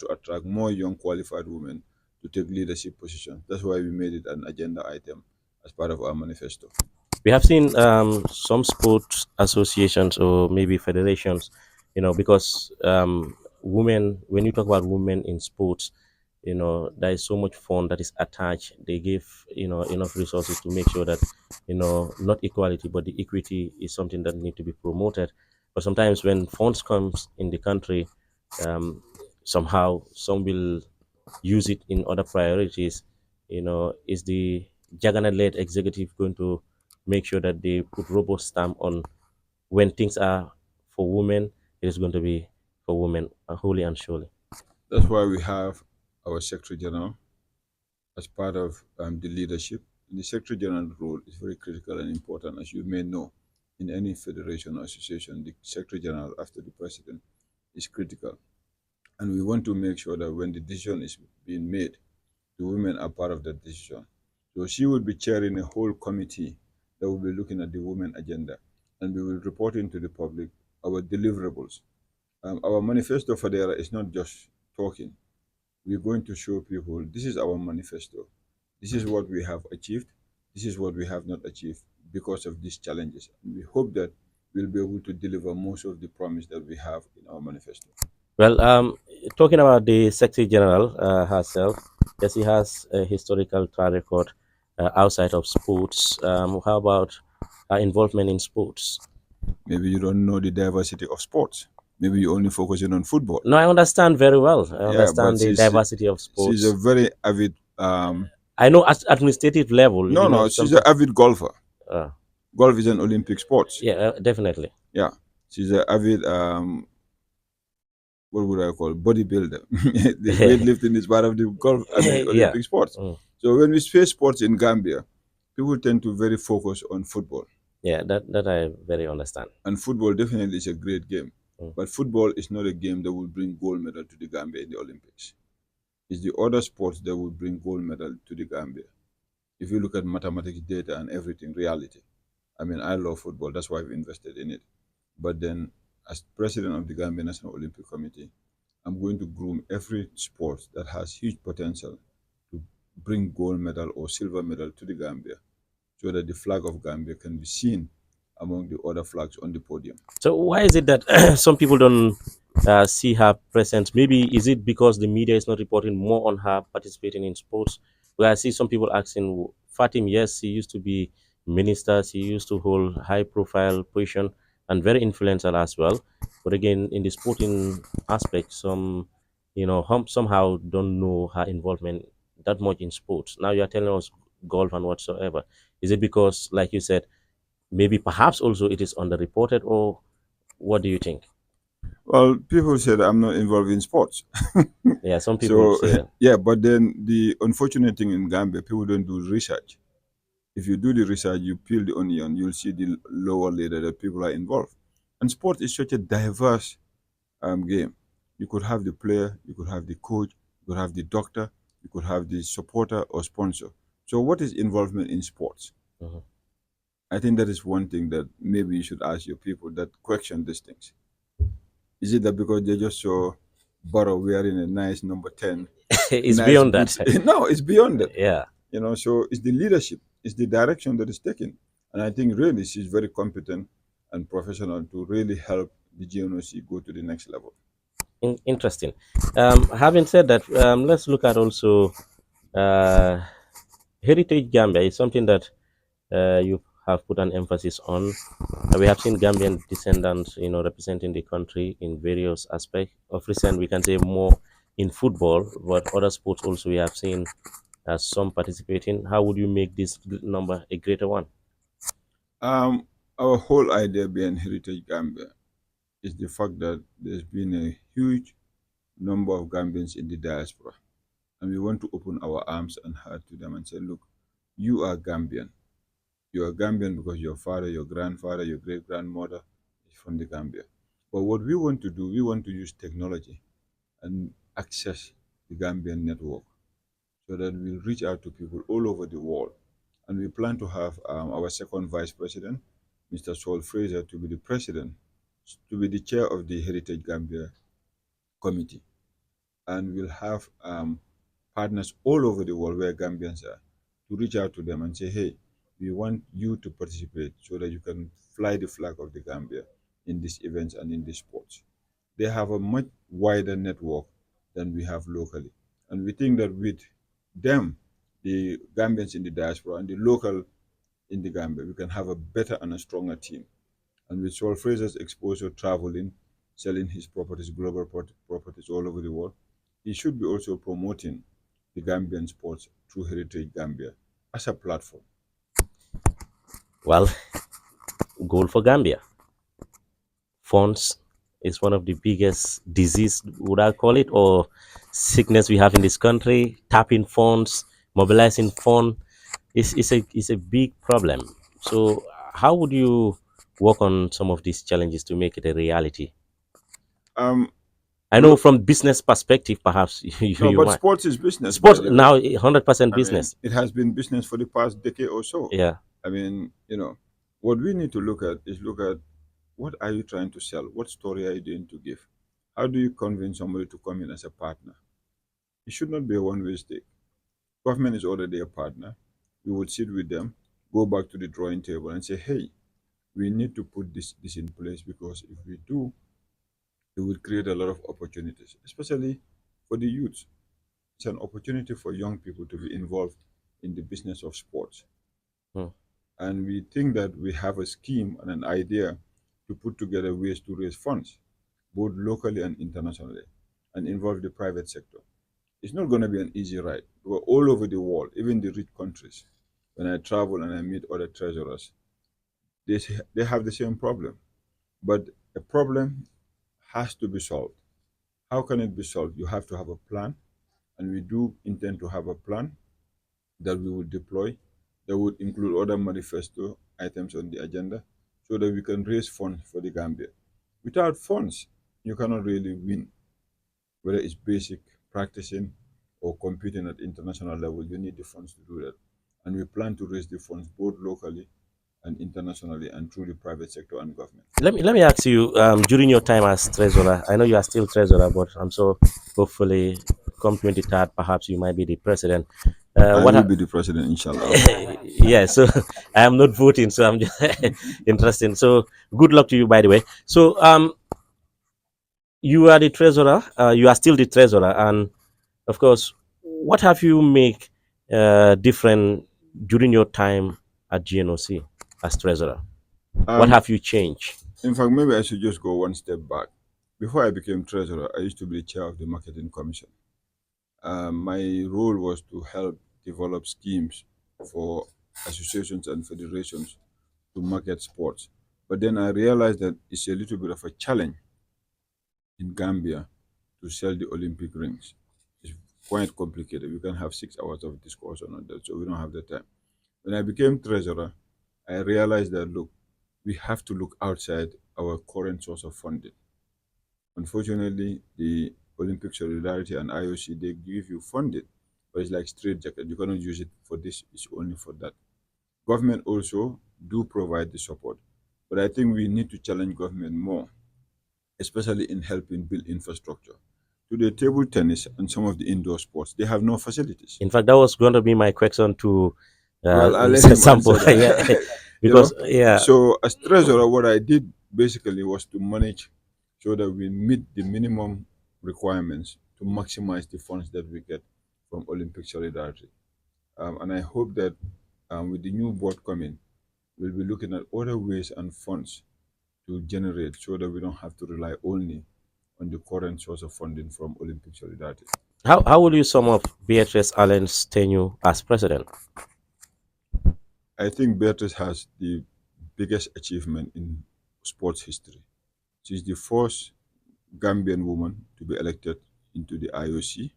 to attract more young qualified women to take leadership positions. That's why we made it an agenda item as part of our manifesto. We have seen some sports associations or maybe federations, because women, when you talk about women in sports, there is so much fund that is attached. They give, enough resources to make sure that, not equality, but the equity is something that need to be promoted. But sometimes when funds comes in the country, um, somehow some will use it in other priorities. Is the Jagana led executive going to make sure that they put robust stamp on when things are for women, it is going to be for women, wholly and surely. That's why we have our Secretary General as part of the leadership. The Secretary General role is very critical and important, as you may know. In any federation or association, the Secretary General, after the President, is critical. And we want to make sure that when the decision is being made, the women are part of that decision. So she will be chairing a whole committee that will be looking at the women agenda, and we will report into the public our deliverables. Our manifesto for there is not just talking. We're going to show people this is our manifesto. This is what we have achieved. This is what we have not achieved because of these challenges. And we hope that we'll be able to deliver most of the promise that we have in our manifesto. Well, talking about the Secretary General herself, yes, he has a historical track record outside of sports. How about her involvement in sports? Maybe you don't know the diversity of sports. Maybe you're only focusing on football. No, I understand very well. I Yeah, but understand the diversity of she's a sports. very avid I know at administrative level, no, she's an something. avid golfer. Uh, Golf is an Olympic sport. yeah, definitely. Yeah, she's an avid what would I call bodybuilder. The weightlifting is part of the golf. I mean Yeah. Olympic sports. Mm. So when we say sports in Gambia, people tend to very focus on football, Yeah, that I very understand. and football definitely is a great game. Mm. But football is not a game that will bring gold medal to the Gambia in the Olympics. It's the other sports that will bring gold medal to the Gambia. If you look at mathematics, data, and everything, reality. I mean, I love football. That's why I've invested in it. But then, as president of the Gambia National Olympic Committee, I'm going to groom every sport that has huge potential to bring gold medal or silver medal to the Gambia so that the flag of Gambia can be seen among the other flags on the podium. So why is it that some people don't see her presence? Maybe is it because the media is not reporting more on her participating in sports? Where I see some people asking, Fatim, yes, she used to be minister, she used to hold high profile position and very influential as well. But again, in the sporting aspect, some somehow don't know her involvement that much in sports. Now you are telling us golf and whatsoever. Is it because, like you said, maybe perhaps also it is underreported, or what do you think? Well, people said I'm not involved in sports. Yeah, some people So, say that. yeah, but then the unfortunate thing in Gambia, people don't do research. If you do the research, you peel the onion, you'll see the lower layer that people are involved. And sport is such a diverse game. You could have the player, you could have the coach, you could have the doctor, you could have the supporter or sponsor. So, what is involvement in sports? Mhm. I think that is one thing that maybe you should ask your people that question these things. Is it that because they just saw Barrow wearing a nice number 10, It's nice beyond that. boots? No, it's beyond that. Yeah. So it's the leadership, it's the direction that is taken. And I think really she's very competent and professional to really help the GNOC go to the next level. Interesting. Having said that, let's look at also uh, heritage Gambia is something that you have put an emphasis on. We have seen Gambian descendants, representing the country in various aspects. Of recent, we can say more in football, but other sports also we have seen some participating. How would you make this number a greater one? Um, our whole idea behind Heritage Gambia is the fact that there's been a huge number of Gambians in the diaspora. And we want to open our arms and heart to them and say, look, you are Gambian. You are Gambian because your father, your grandfather, your great grandmother is from the Gambia. But what we want to do, we want to use technology and access the Gambian network so that we'll reach out to people all over the world. And we plan to have our second vice president, Mr. Saul Fraser, to be the president, to be the chair of the Heritage Gambia committee. and we'll have partners all over the world where Gambians are to reach out to them and say, hey, we want you to participate so that you can fly the flag of the Gambia in these events and in these sports. They have a much wider network than we have locally. And we think that with them, the Gambians in the diaspora and the local in the Gambia, we can have a better and a stronger team. And with Saul Fraser's exposure traveling, selling his properties, global properties all over the world, he should be also promoting the Gambian sports through Heritage Gambia as a platform. Well, goal for Gambia. Funds is one of the biggest disease, would I call it, or sickness we have in this country. Tapping funds, mobilizing fund is a big problem. So, how would you work on some of these challenges to make it a reality? Um, I know look, from business perspective, perhaps no, you but might. sports is business, by Sports the way. now 100% I mean, business. it has been business for the past decade or so. Yeah. I mean, what we need to look at is look at what are you trying to sell? What story are you doing to give? How do you convince somebody to come in as a partner? It should not be a one-way stick. Government is already a partner. We would sit with them, go back to the drawing table and say, hey, we need to put this in place because if we do, it will create a lot of opportunities, especially for the youth. It's an opportunity for young people to be involved in the business of sports. Hmm. And we think that we have a scheme and an idea to put together ways to raise funds, both locally and internationally, and involve the private sector. It's not going to be an easy ride. We're all over the world, even the rich countries. When I travel and I meet other treasurers, they have the same problem. But a problem has to be solved. How can it be solved? You have to have a plan, and we do intend to have a plan that we will deploy that would include other manifesto items on the agenda so that we can raise funds for the Gambia. Without funds, you cannot really win, whether it's basic practicing or competing at international level. You need the funds to do that. And we plan to raise the funds both locally and internationally and through the private sector and government. Let me ask you, during your time as treasurer, I know you are still treasurer, but I'm so hopefully come 23rd, perhaps you might be the president. I What will ha- be the president, inshallah. yeah, so I am not voting, so I'm just interested. So good luck to you, by the way. So you are the treasurer, you are still the treasurer, and of course, what have you make different during your time at GNOC as treasurer? What Um, have you changed? in fact, maybe I should just go one step back. Before I became treasurer, I used to be the chair of the marketing commission. My role was to help develop schemes for associations and federations to market sports. But then I realized that it's a little bit of a challenge in Gambia to sell the Olympic rings. It's quite complicated. We can have 6 hours of discussion on that, so we don't have the time. When I became treasurer, I realized that look, we have to look outside our current source of funding. Unfortunately, the Olympic Solidarity and IOC they give you funding, but it's like straight jacket. You cannot use it for this, it's only for that. Government also do provide the support, but I think we need to challenge government more, especially in helping build infrastructure. Today, table tennis and some of the indoor sports, they have no facilities. In fact, that was going to be my question to Well, I'll let him sample. answer Yeah, that. you because know, yeah, so as treasurer, what I did basically was to manage so that we meet the minimum requirements to maximize the funds that we get from Olympic Solidarity. And I hope that with the new board coming, we'll be looking at other ways and funds to generate so that we don't have to rely only on the current source of funding from Olympic Solidarity. how will you sum up Beatrice Allen's tenure as president? I think Beatrice has the biggest achievement in sports history. She's the first Gambian woman to be elected into the IOC.